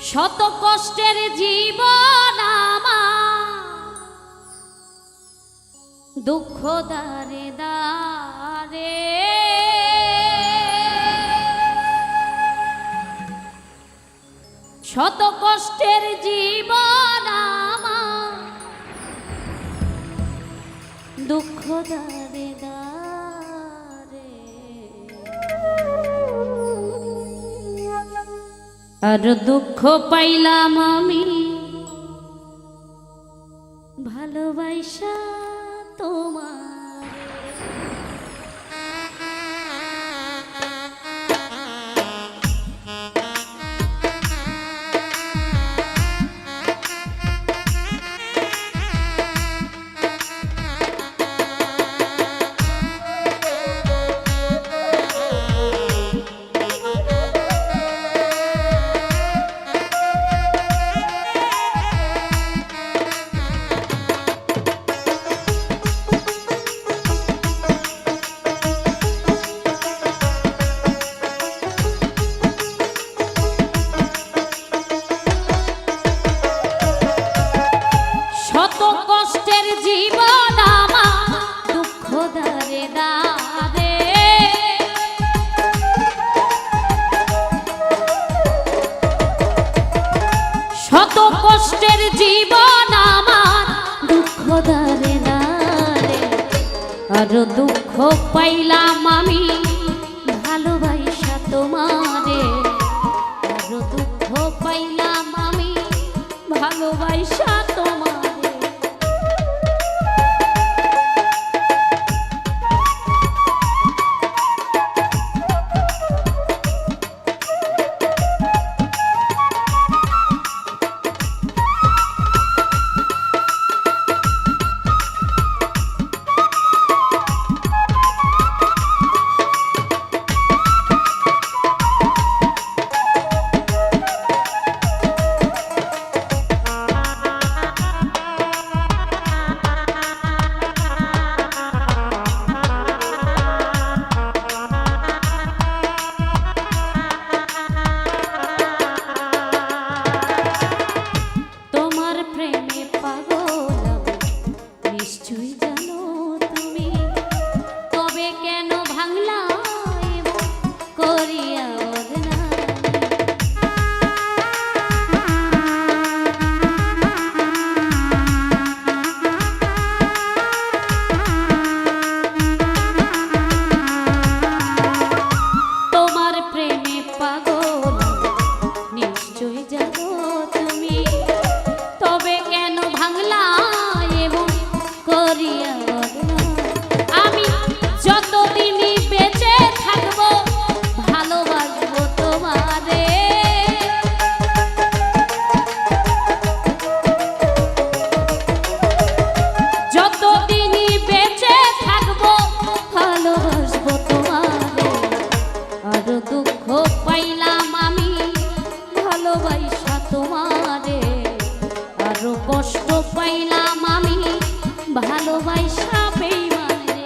শত কষ্টের জীবন আমার, দুঃখ দারে দারে শত কষ্টের জীবন আমার, দুঃখ দারে দারে। আর দুঃখ পাইলাম আমি ভালোবাসা তোমার। শত কষ্টের জীবন আমার, দুঃখ দারে দারে শত কষ্টের জীবন আমার, দুঃখ দারে দারে। আর দুঃখ পাইলাম আমি ভালোবাসা তোমারে। আর দুঃখ পাইলাম আমি ভালোবাসা তোমারে। কষ্ট পাইলাম আমি ভালোবাসা বেঈমানে।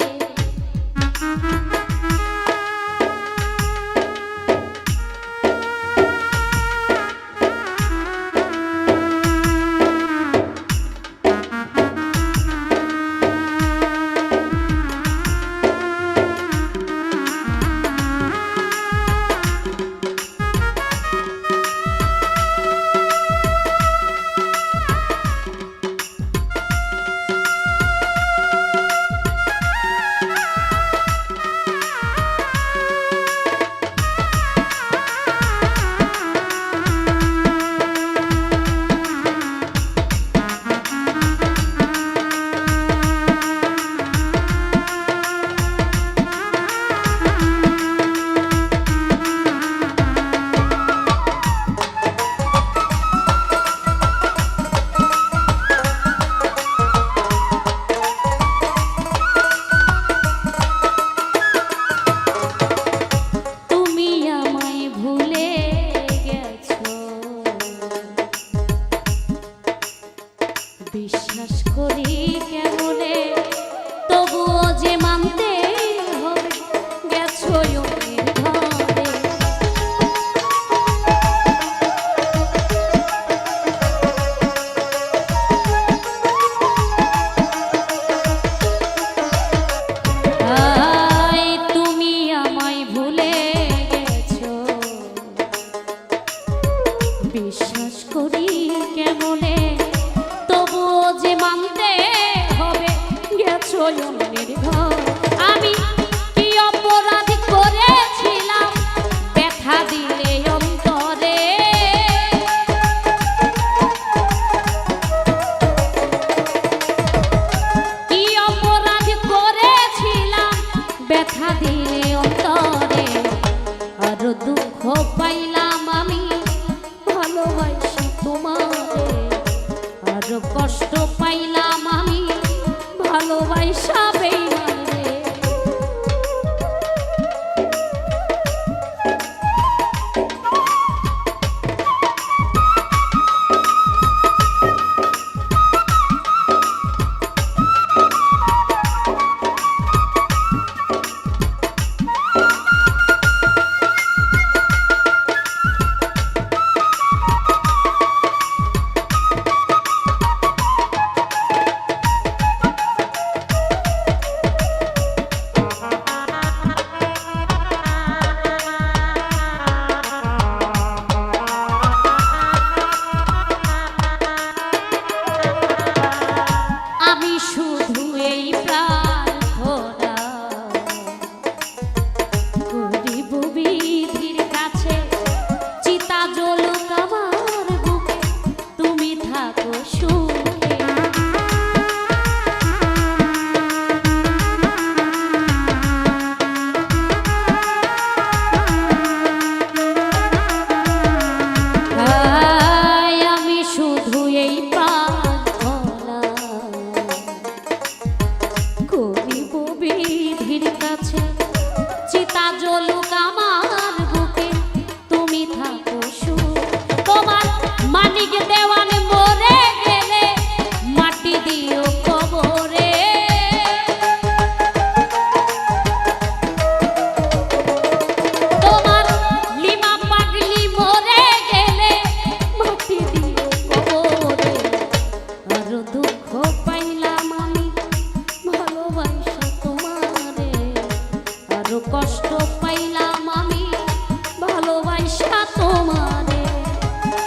বিশ্বাস করি কেমনে, তবুও যে মানতে হবে গেছো অন্যের ঘরে। অন্যের ঘর। আমি কি অপরাধ করেছিলাম ব্যথা দিলে অন্তরে? কি অপরাধ করেছিলাম ব্যথা দিলে অন্তরে? আর দুঃখ পাইলাম আমি ভালোবাসি তোমারে, আর কষ্ট পাইলাম আমি ভালোবাসা বেইমানে। আমি শুধু এই প্রার্থনা করিব বিধির কাছে, চিতা জ্বলুক আমার বুকে, তুমি থাকো সুখে। আমি শুধু এই প্রার্থনা করিব বিধির কাছে, চিতা জ্বলুক আমার বুকে, তুমি থাকো সুখ। তোমার মানিক দেওয়ান মরে গেলে মাটি দিও কবরে। তোমার লিমা পাগলি মরে গেলে মাটি দিও কবরে। আর দুঃখ পাইলাম আমি ভালোবাসা তোমারে, আর কষ্ট পাইলাম আমি ভালোবাসা তোমারে।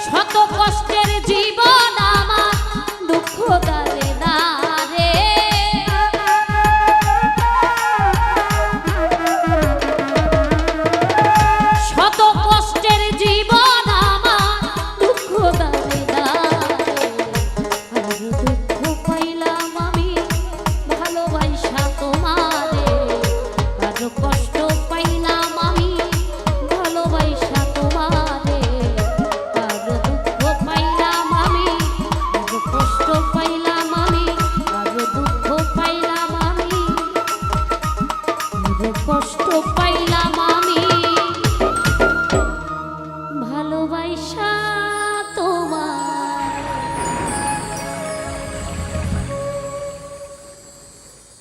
শত কষ্টের জীবন আমার দুঃখ দারে দারে। শত কষ্টের জীবন আমার দুঃখ দারে দারে। আর দুঃখ পাইলাম আমি ভালোবাসা তোমারে, আর কষ্ট পাইলাম আমি ভালোবাসা তোমারে। আর দুঃখ পাইলাম আমি, আর কষ্ট পাইলাম আমি, আর দুঃখ পাইলাম আমি, আর কষ্ট পাইলাম